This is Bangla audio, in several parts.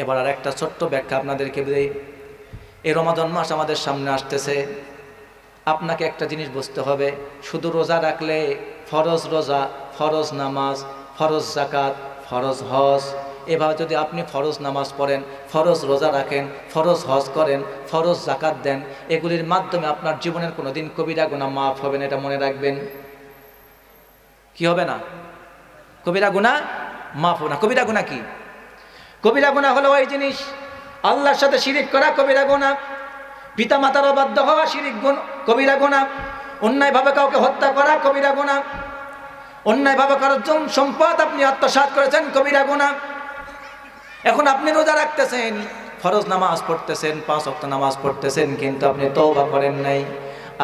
এবার আর একটা ছোট্ট ব্যাখ্যা আপনাদেরকে দেই। এই রমাদান মাস আমাদের সামনে আসতেছে। আপনাকে একটা জিনিস বুঝতে হবে, শুধু রোজা রাখলে ফরজ রোজা, ফরজ নামাজ, ফরজ যাকাত, ফরজ হজ, এভাবে যদি আপনি ফরজ নামাজ পড়েন, ফরজ রোজা রাখেন, ফরজ হজ করেন, ফরজ যাকাত দেন, এগুলির মাধ্যমে আপনার জীবনের কোনো দিন কবিরা গুনাহ মাফ হবে না, এটা মনে রাখবেন। কি হবে না? কবিরা গুনাহ মাফ হবে না। কবিরা গুনাহ কি? কবিরা গুনাহ হলো ওই জিনিস, আল্লাহর সাথে শিরিক করা কবিরা গুনাহ, পিতা মাতার অবাধ্য হওয়া শিরিক কবিরা গুনাহ, অন্যায়ভাবে কাউকে হত্যা করা কবিরা গুনাহ, অন্যায়ভাবে কারোর সম্পদ আপনি আত্মসাৎ করেছেন কবিরা গুনাহ। এখন আপনি রোজা রাখতেছেন, ফরজ নামাজ পড়তেছেন, 5 ওয়াক্ত নামাজ পড়তেছেন, কিন্তু আপনি তওবা করেন নাই।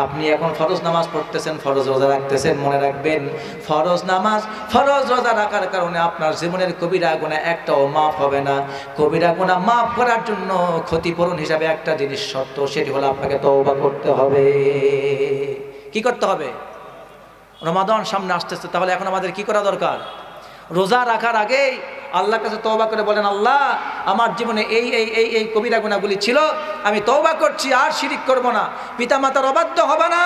আপনি এখন ফরজ নামাজ পড়তেছেন, ফরজ রোজা রাখতেছেন, মনে রাখবেন ফরজ নামাজ, ফরজ রোজা রাখার কারণে আপনার জীবনের কবিরা গুনাহ একটাও মাফ হবে না। কবিরা গুনাহ মাফ করার জন্য ক্ষতিপূরণ হিসাবে একটা জিনিস শর্ত, সেটি হলো আপনাকে তওবা করতে হবে। কি করতে হবে? রমাদান সামনে আসতেছে, তাহলে এখন আমাদের কি করা দরকার? রোজা রাখার আগেই আল্লাহর কাছে তওবা করে বলেন, আল্লাহ আমার জীবনে এই এই এই এই কবিরা গুনাহগুলি ছিল, আমি তওবা করছি, আর শিরিক করব না, পিতামাতার অবাধ্য হব না,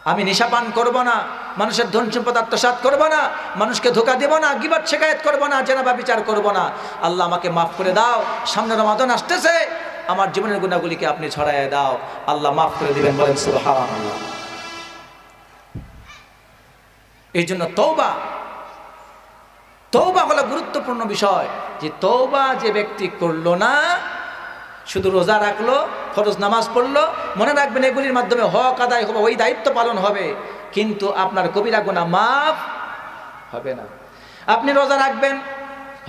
আমি নেশাপান করব না, মানুষের ধন সম্পদ আত্মসাৎ করব না, মানুষকে ধোঁকা দেব না, গীবত শিকায়েত করব না, জেনা ব্যভিচার করব না। আল্লাহ আমাকে মাফ করে দাও, সামনে রমাদান আসতেছে, আমার জীবনের গুনাহগুলিকে আপনি ছড়াইয়া দাও, আল্লাহ মাফ করে দিবেন। বলেন সুবহানাল্লাহ। এই জন্য তওবা হলো গুরুত্বপূর্ণ বিষয়। যে তওবা যে ব্যক্তি করলো না, শুধু রোজা রাখলো, ফরজ নামাজ পড়লো, মনে রাখবেন এগুলির মাধ্যমে হক আদায় হবে, ওই দায়িত্ব পালন হবে, কিন্তু আপনার কবিরা গুনাহ মাফ হবে না। আপনি রোজা রাখবেন,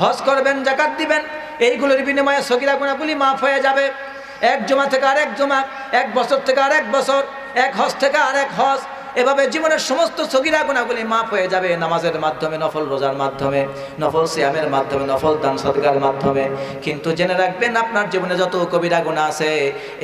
হজ করবেন, যাকাত দিবেন, এইগুলোর বিনিময়ে সগীরা গুনাহগুলি মাফ হয়ে যাবে। এক জমা থেকে আরেক জমা, এক বছর থেকে আরেক বছর, এক হজ থেকে আরেক হজ, এভাবে জীবনের সমস্ত সগীরা গুনাহগুলি মাফ হয়ে যাবে নামাজের মাধ্যমে, নফল রোজার মাধ্যমে, নফল সিয়ামের মাধ্যমে, নফল দান সদকার মাধ্যমে। কিন্তু জেনে রাখবেন আপনার জীবনে যত কবিরা গুনাহ আছে,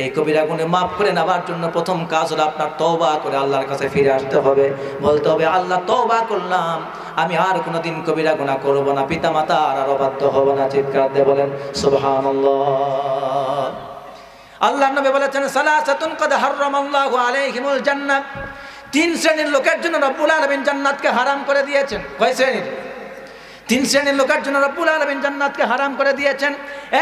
এই কবিরা গুনাহ মাফ করে নেওয়ার জন্য প্রথম কাজ হলো আপনার তওবা করে আল্লাহর কাছে ফিরে আসতে হবে। বলতে হবে, আল্লাহ তওবা করলাম, আমি আর কোনোদিন কবিরা গুনাহ করব না, পিতামাতা আর অবাধ্য হব না। চিৎকার দিয়ে বলেন সুবহানাল্লাহ। আল্লাহর নবী বলেছেন, সালাসাতুন ক্বাদ হারামাল্লাহু আলাইহিমুল জান্নাহ, 3 শ্রেণীর লোকের জন্য রব্বুল আলামিন জান্নাতকে হারাম করে দিয়েছেন। কয় শ্রেণীর? 3 শ্রেণীর লোকের জন্য রব্বুল আলামিন জান্নাতকে হারাম করে দিয়েছেন।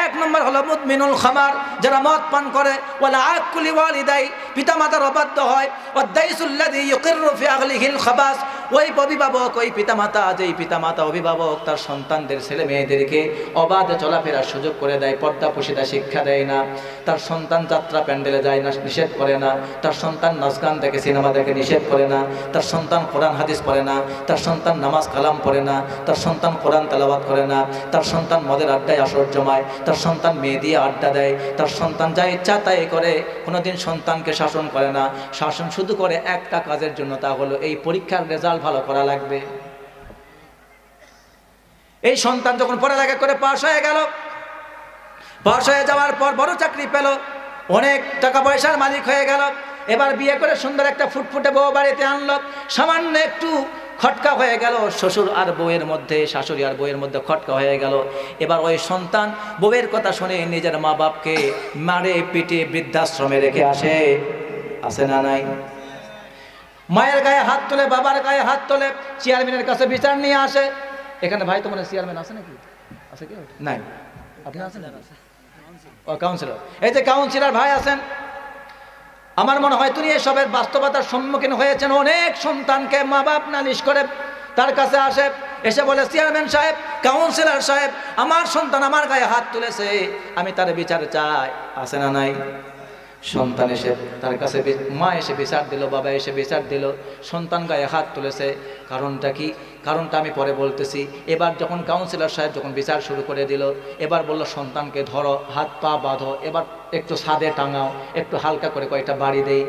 1 নম্বর হলো মুদমিনুল খামার, যারা মদ পান করে, ওয়ালা আকুলি ওয়ালিদাই, পিতামাতার অবাধ্য হয়, ওয়াদাইসুল্লাযী ইউকিররু ফি আহলিহিল খাবাস, ওই অভিভাবক, ওই পিতামাতা, যেই পিতামাতা অভিভাবক তার সন্তানদের ছেলে মেয়েদেরকে অবাধে চলাফেরার সুযোগ করে দেয়, পর্দা পুশিদা শিক্ষা দেয় না, তার সন্তান যাত্রা প্যান্ডেলে যায় না, নিষেধ করে না, তার সন্তান নাচ গান দেখে, সিনেমা দেখে, নিষেধ করে না, তার সন্তান কোরআন হাদিস পড়ে না, তার সন্তান নামাজ কালাম পড়ে না, তার সন্তান কোরআন তেলাওয়াত করে না, তার সন্তান মদের আড্ডায় আসর জমায়, তার সন্তান মেয়ে দিয়ে আড্ডা দেয়, তার সন্তান যা ইচ্ছা তাই করে, কোনোদিন সন্তানকে শাসন করে না, শাসন শুধু করে একটা কাজের জন্য, তা হলো এই পরীক্ষার রেজাল্ট ভালো করা লাগবে। এই সন্তান যখন পড়ালেখা করে পাশ হয়ে গেল, পাশ হয়ে যাওয়ার পর বড় চাকরি পেল, অনেক টাকা পয়সার মালিক হয়ে গেল, এবার বিয়ে করে সুন্দর একটা ফুটফুটে বউ বাড়িতে আনলো, সামান্য একটু খটকা হয়ে গেল শ্বশুর আর বউয়ের মধ্যে, শাশুড়ি আর বউয়ের মধ্যে খটকা হয়ে গেল। এবার ওই সন্তান বউয়ের কথা শুনে নিজের মা বাপকে মারে পিটে বৃদ্ধাশ্রমে রেখে আসে না নাই? মায়ের গায়ে হাত তোলে, বাবার গায়ে হাত তোলে, চেয়ারম্যানের কাছে বিচার নিয়ে আসে। এখানে ভাই, তোমার চেয়ারম্যান আছে নাকি? আছে কি? নাই। আপনি আছেন? ও কাউন্সিলর, এই যে কাউন্সিলর ভাই আছেন, আমার মনে হয় তিনি এসবের বাস্তবতার সম্মুখীন হয়েছেন। অনেক সন্তানকে মা বাপ নালিশ করে তার কাছে আসে, এসে বলে, চেয়ারম্যান সাহেব, কাউন্সিলর সাহেব, আমার সন্তান আমার গায়ে হাত তুলেছে, আমি তার বিচার চাই। আছে না নাই? সন্তান এসে তার কাছে, মা এসে বিচার দিল, বাবা এসে বিচার দিল, সন্তান গায়ে হাত তুলেছে। কারণটা কি? কারণটা আমি পরে বলতেছি। এবার যখন কাউন্সিলর সাহেব যখন বিচার শুরু করে দিল, এবার বলল, সন্তানকে ধরো, হাত পা বাঁধো, এবার একটু ছাদে টাঙাও, একটু হালকা করে কয়েকটা বাড়ি দেই।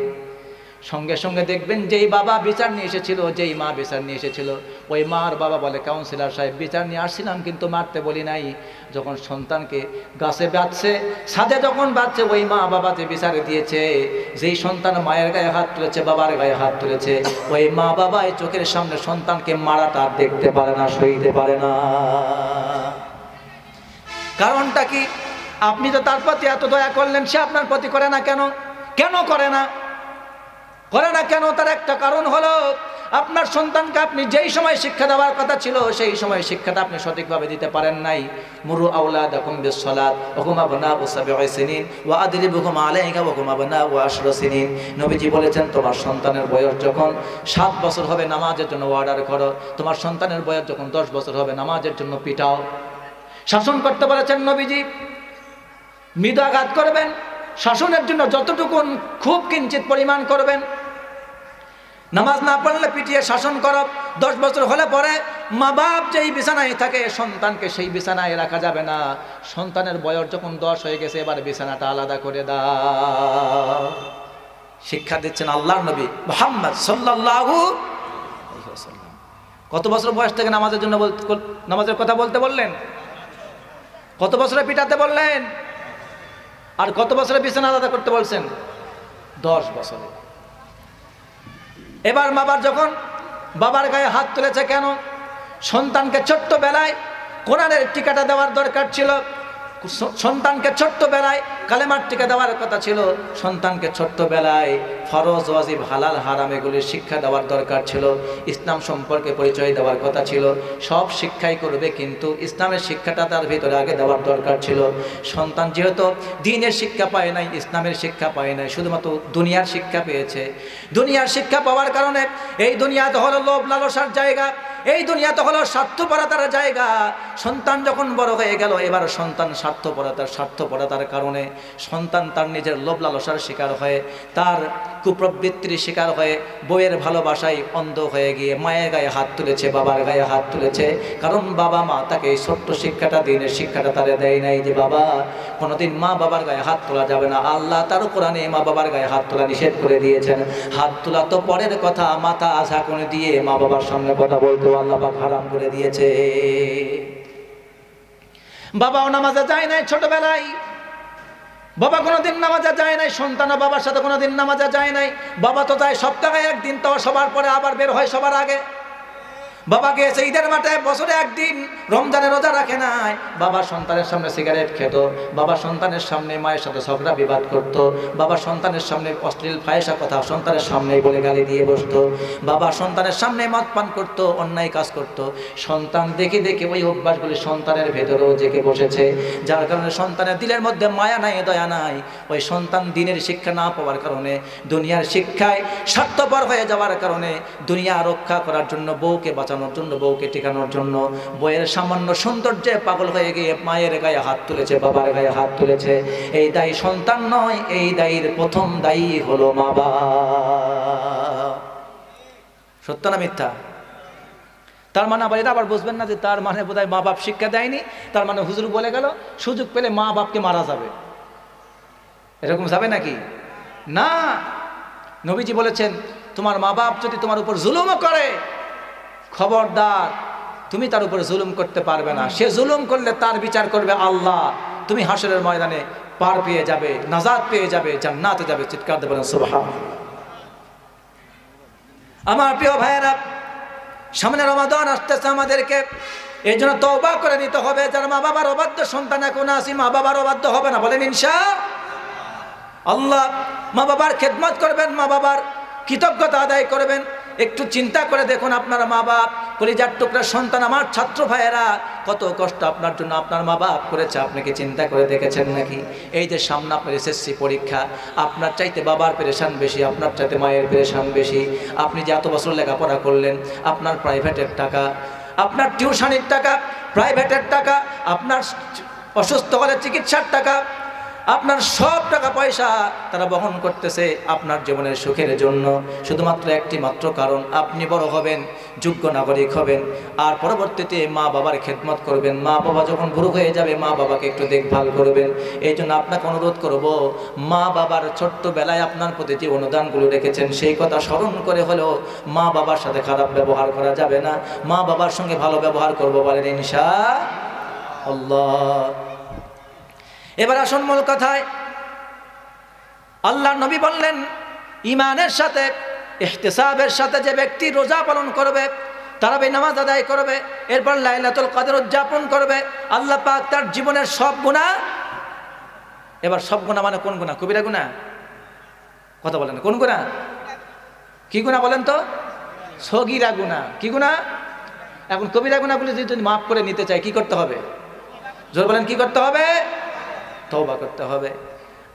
সঙ্গে সঙ্গে দেখবেন যেই বাবা বিচার নিয়ে এসেছিল, যেই মা বিচার নিয়ে এসেছিল, ওই মা আর বাবা বলে, কাউন্সিলর সাহেব, বিচার নিয়ে আসছিলাম কিন্তু মারতে বলি নাই। যখন সন্তানকে গাছে বাঁধছে, ছাদে যখন বাঁধছে, ওই মা বাবা যে বিচারে দিয়েছে, যেই সন্তান মায়ের গায়ে হাত তুলেছে, বাবার গায়ে হাত তুলেছে, ওই মা বাবা এই চোখের সামনে সন্তানকে মারাটা দেখতে পারে না, সইতে পারে না। কারণ কারণটা কি? আপনি তো তার প্রতি এত দয়া করলেন, সে আপনার প্রতি করে না কেন? কেন করে না? কেন? তার একটা কারণ হলো আপনার সন্তানকে আপনি যেই সময় শিক্ষা দেওয়ার কথা ছিল সেই সময় শিক্ষাটা আপনি সঠিকভাবে দিতে পারেন নাই। মুরু আওলাদাকুম বিসসালাত ওয়া হুম আবনাউ সাবঈ সিনিন ওয়া আদরিবুহুম আলাইহা ওয়া হুম আবনাউ 10 সিনিন। নবীজি বলেছেন, তোমার সন্তানের বয়স যখন 7 বছর হবে নামাজের জন্য অর্ডার করো, তোমার সন্তানের বয়স যখন 10 বছর হবে নামাজের জন্য পিটাও। শাসন করতে বলেছেন নবীজি, মৃদাঘাত করবেন, শাসনের জন্য যতটুকু খুব কিঞ্চিত পরিমাণ করবেন। নামাজ না পড়লে পিটিয়ে শাসন করো। 10 বছর হলে পরে মা বাপ যেই বিছানায় থাকে সন্তানকে সেই বিছানায় রাখা যাবে না। সন্তানের বয়স যখন 10 হয়ে গেছে এবার বিছানাটা আলাদা করে দাও। শিক্ষা দিচ্ছেন আল্লাহর নবী মুহাম্মদ সাল্লাল্লাহু আলাইহি ওয়াসাল্লাম। কত বছর বয়স থেকে নামাজের কথা বলতে বললেন? কত বছরে পিটাতে বললেন? আর কত বছরে বিছানা আলাদা করতে বলছেন? 10 বছরে। এবার বাবার গায়ে হাত তুলেছে কেন? সন্তানকে ছোট্ট বেলায় কোরআনের টিকাটা দেওয়ার দরকার ছিল। সন্তানকে ছোট্ট বেলায় কালেমার টিকা দেওয়ার কথা ছিল। সন্তানকে ছোট্ট বেলায় ফরজ ওয়াজিব হালাল হারাম এগুলির শিক্ষা দেওয়ার দরকার ছিল। ইসলাম সম্পর্কে পরিচয় দেওয়ার কথা ছিল। সব শিক্ষাই করবে, কিন্তু ইসলামের শিক্ষাটা তার ভিতরে আগে দেওয়ার দরকার ছিল। সন্তান যেহেতু দ্বীনের শিক্ষা পায় নাই, ইসলামের শিক্ষা পায় নাই, শুধুমাত্র দুনিয়ার শিক্ষা পেয়েছে। দুনিয়ার শিক্ষা পাওয়ার কারণে এই দুনিয়াতে হলো লোভ লালসার জায়গা, এই দুনিয়াতে হলো স্বার্থপরতার জায়গা। সন্তান যখন বড় হয়ে গেল এবার সন্তান স্বার্থপরতার কারণে সন্তান তার নিজের লোভ লালসার শিকার হয়ে, তার কুপ্রবৃত্তির শিকার হয়ে, বইয়ের ভালোবাসায় অন্ধ হয়ে গিয়ে মায়ের গায়ে হাত তুলেছে, বাবার গায়ে হাত তুলেছে। কারণ বাবা মা তাকে এই ছোট্ট শিক্ষাটা, দিনের শিক্ষাটা তারা দেয় নাই যে বাবা কোনোদিন মা বাবার গায়ে হাত তোলা যাবে না। আল্লাহ তার কোরআনে মা বাবার গায়ে হাত তোলা নিষেধ করে দিয়েছেন। হাত তোলা তো পরের কথা, মাথা ঝাঁকুনি দিয়ে মা বাবার সামনে কথা বলতে আল্লাহ পাক হারাম করে দিয়েছে। বাবাও নামাজে যায় নাই ছোটবেলায়, বাবা কোনোদিন নামাজে যায় নাই, সন্তানও বাবার সাথে কোনোদিন নামাজে যায় নাই। বাবা তো যায় সপ্তাহে একদিন, তো সবার পরে আবার বের হয় সবার আগে। বাবা গিয়েছে ঈদের মাঠে, বছরে একদিন রমজানে রোজা রাখে নাই। বাবা সন্তানের সামনে সিগারেট খেত, বাবা সন্তানের সামনে মায়ের সাথে ঝগড়া বিবাদ করত, বাবা সন্তানের সামনে অশ্লীল ফাহিশা কথা সন্তানের সামনেই বলে গালি দিয়ে বসতো, বাবা সন্তানের সামনে মদ পান করত, অন্যায় কাজ করত। সন্তান দেখে দেখে ওই অভ্যাসগুলি সন্তানের ভেতরেও জেগে বসেছে, যার কারণে সন্তানের দিলের মধ্যে মায়া নাই, দয়া নাই। ওই সন্তান দিনের শিক্ষা না পাওয়ার কারণে, দুনিয়ার শিক্ষায় স্বার্থপর হয়ে যাওয়ার কারণে, দুনিয়া রক্ষা করার জন্য, বউকে বাঁচানোর জন্য, বউকে টিকানোর জন্য বইয়ের সামান্য সৌন্দর্যে পাগল হয়ে গিয়ে মায়ের গায়ে হাত তুলেছে, বাবার গায়ে হাত তুলেছে। এই দায়ী সন্তান নয়, এই দায়ীর প্রথম দায়ী হলো মা বাবা। সত্য না মিথ্যা? তার মানে আবার এটা আবার বুঝবেন না যে তার মানে বোধহয় মা বাপ শিক্ষা দেয়নি, তার মানে হুজুর বলে গেল সুযোগ পেলে মা বাপকে মারা যাবে, এরকম যাবে নাকি? না, নবীজি বলেছেন তোমার মা বাপ যদি তোমার উপর জুলুমও করে, খবরদার তুমি তার উপরে জুলুম করতে পারবে না। সে জুলুম করলে তার বিচার করবে আল্লাহ। তুমি হাসরের ময়দানে পার পেয়ে যাবে, নাজাত পেয়ে যাবে, জান্নাতে যাবে। চিৎকার দিয়ে বলেন সুবহানাল্লাহ। আমার প্রিয় ভাইয়েরা, সামনে রমাদান আসতেছে, আমাদেরকে এই জন্য তওবা করে নিতে হবে। যারা মা বাবার অবাধ্য সন্তান এখন আসি, মা বাবার অবাধ্য হবে না, বলেন ইনশাআল্লাহ। মা বাবার খেদমত করবেন, মা বাবার কৃতজ্ঞতা আদায় করবেন। একটু চিন্তা করে দেখুন, আপনার মা বাপ, কলিজার টুকরা সন্তান, আমার ছাত্র ভাইয়েরা, কত কষ্ট আপনার জন্য আপনার মা বাপ করেছে, আপনি কি চিন্তা করে দেখেছেন নাকি? এই যে সামনে আপনার এসএসসি পরীক্ষা, আপনার চাইতে বাবার পেরেশান বেশি, আপনার চাইতে মায়ের পেরেশান বেশি। আপনি যে এত বছর লেখাপড়া করলেন, আপনার প্রাইভেটের টাকা, আপনার টিউশনির টাকা, প্রাইভেটের টাকা, আপনার অসুস্থ হলে চিকিৎসার টাকা, আপনার সব টাকা পয়সা তারা বহন করতেছে আপনার জীবনের সুখের জন্য। শুধুমাত্র একটি মাত্র কারণ, আপনি বড় হবেন, যোগ্য নাগরিক হবেন, আর পরবর্তীতে মা বাবার খেদমত করবেন। মা বাবা যখন বুড়ো হয়ে যাবে, মা বাবাকে একটু দেখভাল করবেন। এই জন্য আপনাকে অনুরোধ করব, মা বাবার ছোট্টবেলায় আপনার প্রতি যে অনুদানগুলো রেখেছেন সেই কথা স্মরণ করে হলেও মা বাবার সাথে খারাপ ব্যবহার করা যাবে না, মা বাবার সঙ্গে ভালো ব্যবহার করবো, বলেন ইনশাআল্লাহ। এবার আসুন মূল কথায়। আল্লাহর নবী বললেন, ঈমানের সাথে, ইহতিসাবের সাথে যে ব্যক্তি রোজা পালন করবে, তারাবির নামাজ আদায় করবে, এরপর লাইলাতুল কদর উদযাপন করবে, আল্লাহ পাক তার জীবনের সব গুনাহ, এবার সব গুনাহ মানে কোন গুনাহ? কবিরা গুনাহ? কথা বলেন, কোন গুনাহ? কি গুনাহ বলেন তো? সগীরা গুনাহ। কি গুনাহ? এখন কবিরা গুনাহগুলো যদি মাফ করে নিতে চাই কি করতে হবে? জোর বলেন, কি করতে হবে? তওবা করতে হবে।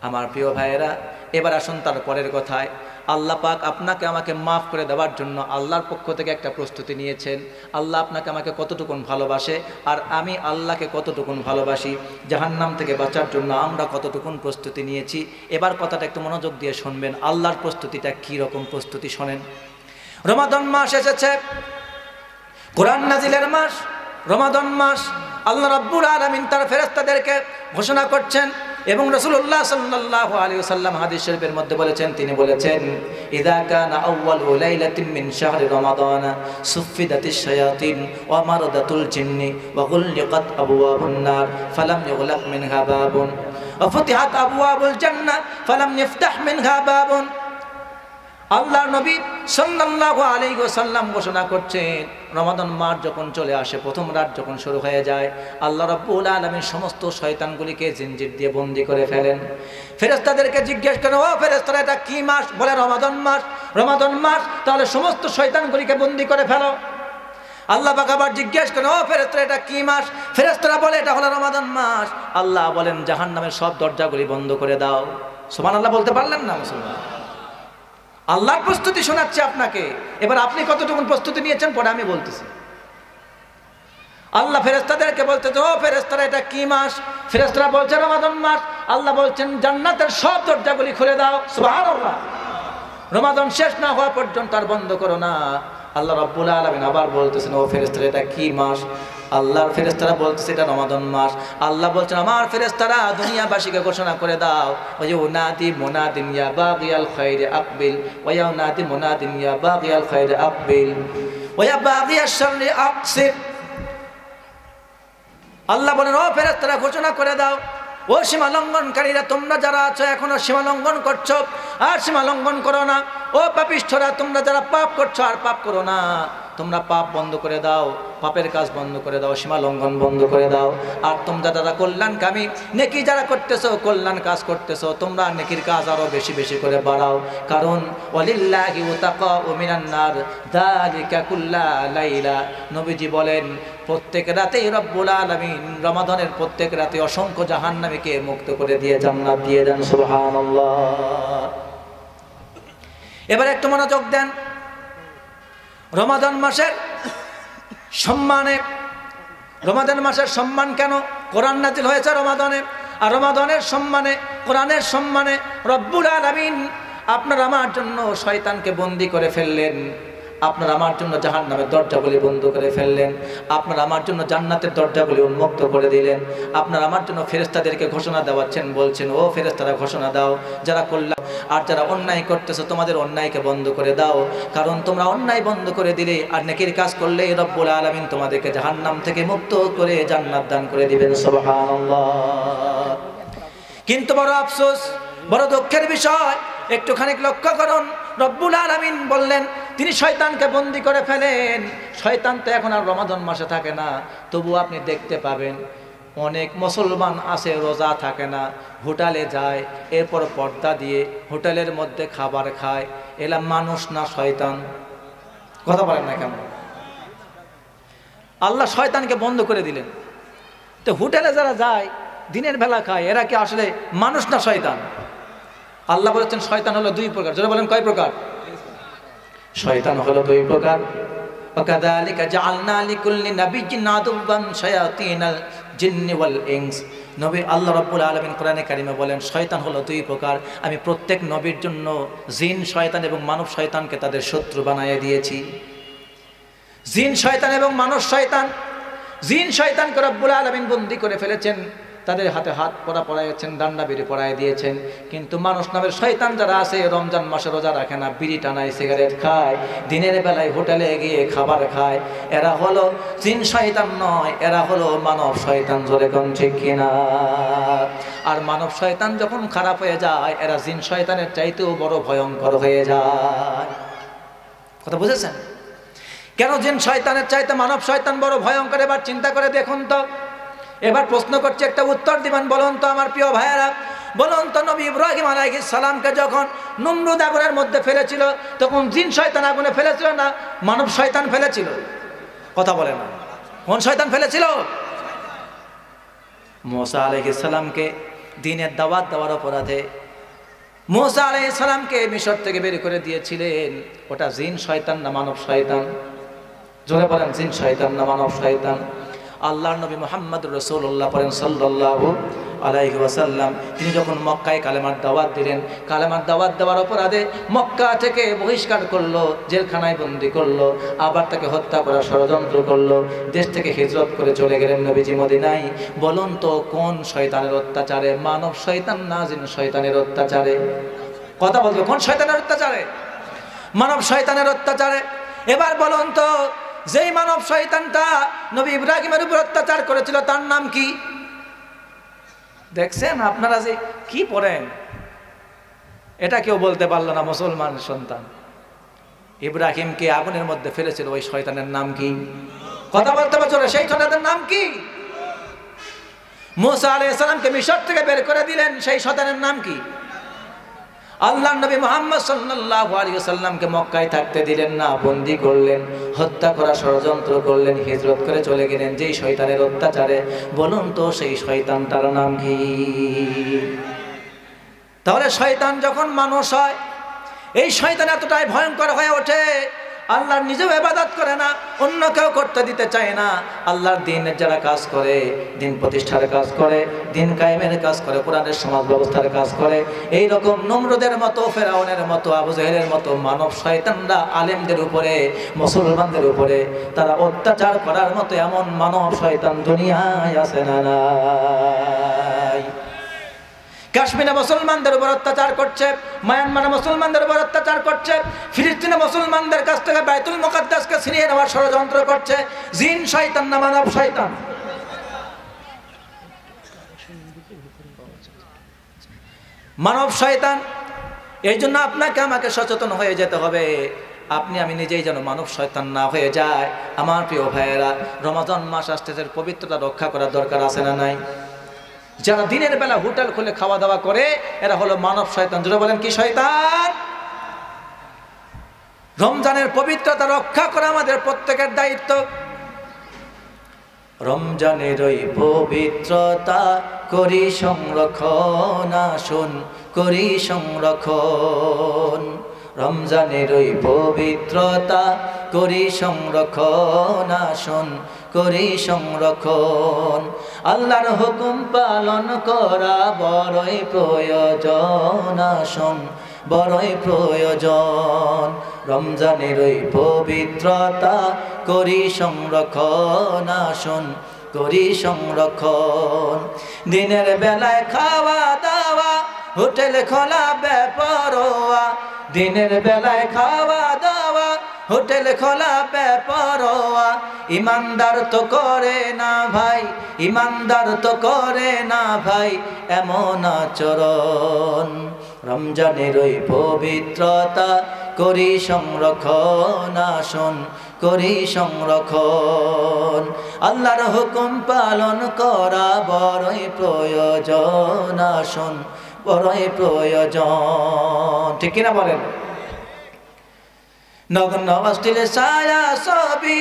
আমার প্রিয় ভাইয়েরা, এবার আসুন তার পরের কথায়। আল্লাহ পাক আপনাকে আমাকে মাফ করে দেওয়ার জন্য আল্লাহর পক্ষ থেকে একটা প্রস্তুতি নিয়েছেন। আল্লাহ আপনাকে আমাকে কতটুকুন ভালোবাসে আর আমি আল্লাহকে কতটুকুন ভালোবাসি, জাহান্নাম থেকে বাঁচার জন্য আমরা কতটুকুন প্রস্তুতি নিয়েছি। এবার কথাটা একটু মনোযোগ দিয়ে শুনবেন, আল্লাহর প্রস্তুতিটা কী রকম প্রস্তুতি শোনেন। রমাদান মাস এসেছে, কোরআন নাজিলের মাস রমাদান মাস। আল্লাহ রাব্বুল আলামিন তার ফেরেশতাদেরকে ঘোষণা করছেন এবং রাসূলুল্লাহ সাল্লাল্লাহু আলাইহি ওয়াসাল্লাম হাদিস শরীফের মধ্যে বলেছেন, তিনি বলেছেন, ইযা কানা আউয়ালু লাইলাতিন মিন শাহরি রমাদান সুফিদাতিশ শায়াতিন ওয়া মারাদাতুল জিন্নি ওয়া গুললিকাত আবওয়াবুন নার ফালাম ইউগলাক মিনহা বাবুন ওয়া ফুতিহাত আবওয়াবুল জান্নাহ ফালাম ইফতাহ মিনহা বাবুন। আল্লাহর নবী সাল্লাল্লাহু আলাইহি ওয়াসাল্লাম ঘোষণা করছেন, রমাদান মাস যখন চলে আসে, প্রথম রাত যখন শুরু হয়ে যায়, আল্লাহ রাব্বুল আলামিন সমস্ত শয়তানগুলিকে জিনজির দিয়ে বন্দী করে ফেলেন। ফেরেশতাদেরকে জিজ্ঞেস করেন, ও ফেরেশতারা এটা কি মাস? বলে রমাদান মাস। রমাদান মাস, তাহলে সমস্ত শয়তানগুলিকে বন্দী করে ফেলো। আল্লাহ পাক আবার জিজ্ঞেস করেন, ও ফেরেশতারা এটা কি মাস? ফেরেশতারা বলে এটা হলো রমাদান মাস। আল্লাহ বলেন, জাহান্নামের সব দরজাগুলি বন্ধ করে দাও। সুবহানাল্লাহ বলতে পারলেন না মুসলমান? আল্লাহর প্রস্তুতি শোনাচ্ছে আপনাকে। এবার আপনি কতটুকু প্রস্তুতি নিয়েছেন পরে আমি বলতেছি। আল্লাহ ফেরেশতাদেরকে বলতেছে, ও ফেরেশতারা এটা কি মাস? ফেরেশতারা বলছে রমাদান মাস। আল্লাহ বলছেন, জান্নাতের সব দরজাগুলি খুলে দাও। সুবহানাল্লাহ। রমাদান শেষ না হওয়া পর্যন্ত আর বন্ধ করো না। আল্লাহ রাব্বুল আলামিন আবার বলতেছেন, ও ফেরেশতারা এটা কি মাস? আল্লাহর ফেরেশতারা বলতেছে এটা রমাদান মাস। আল্লাহ বলছেন, আমার ফেরেশতারা দুনিয়াবাসীকে ঘোষণা করে দাও, ওয়ায়ুনাদি মুনাদিন ইয়া বাগিয়াল খায়রি আকবিল ওয়া ইয়ানাদি মুনাদিন ইয়া বাগিয়াল খায়রি আকবিল ওয়া ইয়া বাগিয়াশ শাররি আকসির। আল্লাহ বলেন, ও ফেরেশতারা ঘোষণা করে দাও, ও সীমা লঙ্ঘনকারীরা, তোমরা যারা আছো এখনো সীমা লঙ্ঘন করছো, আর সীমা লঙ্ঘন করো না। ও পাপিষ্ঠরা, তোমরা যারা পাপ করছো আর পাপ করো না। তোমরা পাপ বন্ধ করে দাও, পাপের কাজ বন্ধ করে দাও, সীমা লঙ্ঘন বন্ধ করে দাও। আর তোমরা যারা কল্যাণকামী, নেকি যারা করতেছো, কল্যাণ কাজ করতেছো, তোমরা নেকির কাজ আরো বেশি বেশি করে বাড়াও। কারণ ওয়ালিল্লাহি উতাকাউ মিনান নার যালিকা কুল্লা লাইলা। নবীজি বলেন, প্রত্যেক রাতেই রব্বুল আলামিন রমাদানের প্রত্যেক রাতে অসংখ্য জাহান্নামীকে মুক্ত করে দিয়ে জান্নাত দিয়ে দেন। সুবহানাল্লাহ। এবার একটু মনোযোগ দেন, রমাদান মাসের সম্মানে, রমাদান মাসের সম্মান কেন? কোরআন নাজিল হয়েছে রমাদানে, আর রমাদানের সম্মানে, কোরআনের সম্মানে রব্বুল আলামিন আপনার আমার জন্য শয়তানকে বন্দী করে ফেললেন, আপনার আমার জন্য জাহান্নামের দরজাগুলি বন্ধ করে ফেললেন, আপনার আমার জন্য জান্নাতের দরজাগুলি উন্মুক্ত করে দিলেন। আপনার আমার জন্য ফেরেশতাদেরকে ঘোষণা দেওয়াচ্ছেন, বলছেন, ও ফেরেশতারা ঘোষণা দাও, যারা কল্যাণ আর যারা অন্যায় করতেছো তোমাদের অন্যায়কে বন্ধ করে দাও। কারণ তোমরা অন্যায় বন্ধ করে দিলে আর নেকির কাজ করলে রব্বুল আলামিন তোমাদেরকে জাহান্নাম থেকে মুক্ত করে জান্নাত দান করে দিবেন। সুবহানাল্লাহ। কিন্তু বড় আফসোস, বড় দুঃখের বিষয়, একটুখানি লক্ষ্য করুন, রব্বুল আলামিন বললেন তিনি শয়তানকে বন্দী করে ফেলেন। শয়তান তো এখন আর রমাদান মাসে থাকে না, তবু আপনি দেখতে পাবেন অনেক মুসলমান আছে রোজা থাকে না, হোটেলে যায়, এরপর পর্দা দিয়ে হোটেলের মধ্যে খাবার খায়। এলা মানুষ না শয়তান? কথা বলেন না কেন? আল্লাহ শয়তানকে বন্ধ করে দিলেন। তো হোটেলে যারা যায় দিনের বেলা খায়, এরা কি আসলে মানুষ না শয়তান? আল্লাহ বলেছেন শয়তান হলো দুই প্রকার। যারা বলেন কয় প্রকার? শয়তান হলো দুই প্রকার। ওয়াকাযালিকা জাআলনা লিকুল্লি নাবিয়্যিন আদুওয়ান শায়াতিনাল জিন্নি ওয়াল ইনস। নবী আল্লাহ রাব্বুল আলামিন কোরআনে কারিমে বলেন শয়তান হলো দুই প্রকার। আমি প্রত্যেক নবীর জন্য জিন শয়তান এবং মানব শয়তানকে তাদের শত্রু বানিয়ে দিয়েছি। জিন শয়তান এবং মানব শয়তান, জিন শয়তানকে রাব্বুল আলামিন বন্দী করে ফেলেছেন, তাদের হাতে হাত পরাইয়েছেন, ডান্ডা বিড়ি পরাই দিয়েছেন। কিন্তু মানুষ নামের শয়তান যারা আছে, রমজান মাসে রোজা রাখে না, বিড়ি টানায়, সিগারেট খায়, দিনের বেলায় হোটেলে গিয়ে খাবার খায়, এরা হলো জিন শয়তান নয়, এরা হলো মানব শয়তান। জোরে কোন ঠিক কিনা? আর মানব শয়তান যখন খারাপ হয়ে যায়, এরা জিন শয়তানের চাইতেও বড় ভয়ঙ্কর হয়ে যায়। কথা বুঝেছেন? কেন জিন শয়তানের চাইতে মানব শয়তান বড় ভয়ঙ্কর? এবার চিন্তা করে দেখুন তো। এবার প্রশ্ন করছে, একটা উত্তর দিবেন। বলুন তো আমার প্রিয় ভাইয়েরা, বলুন তো, নবী ইব্রাহিম আলাইহিস সালামকে যখন নমরুদ আগুনের মধ্যে ফেলেছিল, তখন জিন শয়তান আগুনে ফেলেছিল না মানব শয়তান ফেলেছিল? কথা বলে না, কোন শয়তান ফেলেছিল? মুসা আলাইহিস সালামকে দ্বীনের দাওয়াত দেওয়ার অপরাধে মুসা আলাইহিস সালামকে মিশর থেকে বের করে দিয়েছিলেন। ওটা জিন শয়তান না মানব শয়তান? জোরে বলেন, জিন শয়তান না মানব শয়তান? আল্লাহর নবী মুহাম্মদুর রাসূলুল্লাহ পড়েন সাল্লাল্লাহু আলাইহি ওয়াসাল্লাম, তিনি যখন মক্কায় কালেমার দাওয়াত দিলেন, কালেমার দাওয়াত দেওয়ার অপরাধে মক্কা থেকে বহিষ্কার করলো, জেলখানায় বন্দী করলো, আবার তাকে হত্যা করার ষড়যন্ত্র করলো, দেশ থেকে হিজরত করে চলে গেলেন নবীজি মদিনায়। বলুন তো কোন শয়তানের অত্যাচারে? মানব শয়তান না জিন শয়তানের অত্যাচারে? কথা বলবে, কোন শয়তানের অত্যাচারে? মানব শয়তানের অত্যাচারে। এবার বলুন তো, যেই মানব শয়তানটা নবী ইব্রাহিমের উপর অত্যাচার করেছিল তার নাম কি? দেখছেন আপনারা যে কি পড়েন, এটা কেউ বলতে পারলো না। মুসলমান সন্তান ইব্রাহিমকে আগুনের মধ্যে ফেলেছিল, ওই শয়তানের নাম কি? কথা বলতে পারছো? সেই শয়তানের নাম কি? মুসা আলাইহিস সালামকে মিশর থেকে বের করে দিলেন, সেই শয়তানের নাম কি? আল্লাহর নবী মুহাম্মদ সাল্লাল্লাহু আলাইহি ওয়াসাল্লামকে মক্কায় থাকতে দিলেন না, বন্দী করলেন, হত্যা করা ষড়যন্ত্র করলেন, হিজরত করে চলে গেলেন যেই শয়তানের অত্যাচারে। বলুন তো সেই শয়তানটার নাম কি? তাহলে শয়তান যখন মানুষ হয়, এই শয়তান এতটাই ভয়ঙ্কর হয়ে ওঠে, আল্লাহর নিজেও ইবাদত করে না, অন্য কেউ করতে দিতে চায় না। আল্লাহর দ্বীনের যারা কাজ করে, দ্বীন প্রতিষ্ঠার কাজ করে, দ্বীন কায়েমের কাজ করে, কোরআনের সমাজ ব্যবস্থার কাজ করে, এই রকম নমরুদের মতো, ফেরাউনের মতো, আবু জেহেলের মতো মানব শয়তানরা আলেমদের উপরে, মুসলমানদের উপরে তারা অত্যাচার করার মতো এমন মানব শয়তান দুনিয়ায় আছে না নাই? কাশ্মীরে মুসলমানদের উপর অত্যাচার করছে, মায়ানমারে মুসলমানদের উপর অত্যাচার করছে, ফিলিস্তিনে মুসলমানদের কাছ থেকে বাইতুল মুকাদ্দাসকে ছিনিয়ে নেওয়ার ষড়যন্ত্র করছে। জিন শয়তান না মানব শয়তান? মানব শয়তান। এই জন্য আপনাকে আমাকে সচেতন হয়ে যেতে হবে, আপনি আমি নিজেই যেন মানব শয়তান না হয়ে যায়। আমার প্রিয় ভাইয়েরা, রমাদান মাস আসতেছে, পবিত্রতা রক্ষা করার দরকার আছে না নাই? যারা দিনের বেলা হোটেল খুলে খাওয়া দাওয়া করে, এরা হলো মানব শয়তান। জোরে বলেন, কি শয়তান? রমজানের পবিত্রতা রক্ষা করা আমাদের প্রত্যেকের দায়িত্ব। রমজানের ওই পবিত্রতা করি সংরক্ষণ, আসুন করি সংরক্ষণ। রমজানের ওই পবিত্রতা করি সংরক্ষণ, আসুন করি সংরক্ষণ। আল্লাহর হুকুম পালন করা বড়ই প্রয়োজন, আসুন বড়ই প্রয়োজন। রমজানের ওই পবিত্রতা করি সংরক্ষণ, আসুন করি সংরক্ষণ। দিনের বেলায় খাওয়া দাওয়া, হোটেল খোলা বেপরোয়া, দিনের বেলায় খাওয়া দাওয়া, হোটেল খোলা বেপরোয়া। ইমানদার তো করে না ভাই, ইমানদার তো করে না ভাই এমন আচরণ। রমজানের ওই পবিত্রতা করি সংরক্ষণ, আসুন করি সংরক্ষণ। আল্লাহর হুকুম পালন করা বড়ই প্রয়োজন, আসুন বড়ই প্রয়োজন। ঠিক কিনা বলেন? নগ্ন অশ্লীল ছায়া ছবি,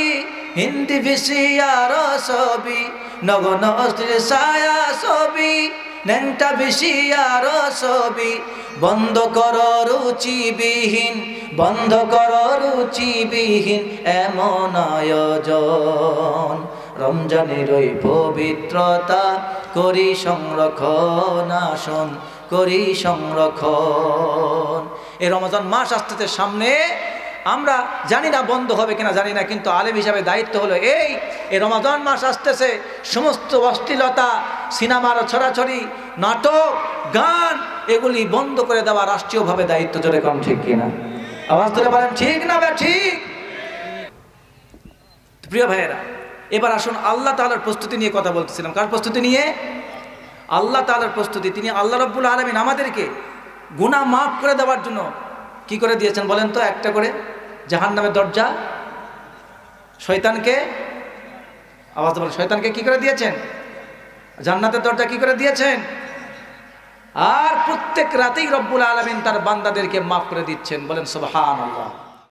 হিন্দি ভিসিআর ছবি, নগ্ন অশ্লীল ছায়া ছবি, ন্যাংটা ভিসিআর ছবি। বন্ধ করো রুচিবিহীন, বন্ধ করো রুচিবিহীন এমন আয়োজন। রমজানের ওই পবিত্রতা করি সংরক্ষণ, আসুন করি সংরক্ষণ। এই রমজান মাস আসতেছে সামনে, আমরা জানি না বন্ধ হবে কিনা জানি না, কিন্তু আলেম হিসাবে দায়িত্ব হলো এই রমাদান মাস আসতেছে, সমস্ত অশ্লীলতা, সিনেমার ছড়াছড়ি, নাটক, গান এগুলি বন্ধ করে দেওয়া রাষ্ট্রীয়ভাবে দায়িত্ব। জোরে কম ঠিক কিনা? আওয়াজ তুলে বলেন ঠিক না বে ঠিক? প্রিয় ভাইয়েরা, এবার আসুন আল্লাহ তাআলার প্রস্তুতি নিয়ে কথা বলতেছিলাম। কার প্রস্তুতি নিয়ে? আল্লাহ তাআলার প্রস্তুতি। তিনি আল্লাহ রাব্বুল আলামিন আমাদেরকে গুনাহ মাফ করে দেওয়ার জন্য কি করে দিয়েছেন বলেন তো? একটা করে জাহান্নামের দরজা শয়তানকে, আওয়াজ বলেন, শয়তানকে কি করে দিয়েছেন? জান্নাতের দরজা কি করে দিয়েছেন? আর প্রত্যেক রাতেই রব্বুল আলামিন তার বান্দাদেরকে মাফ করে দিচ্ছেন। বলেন সুবহানাল্লাহ।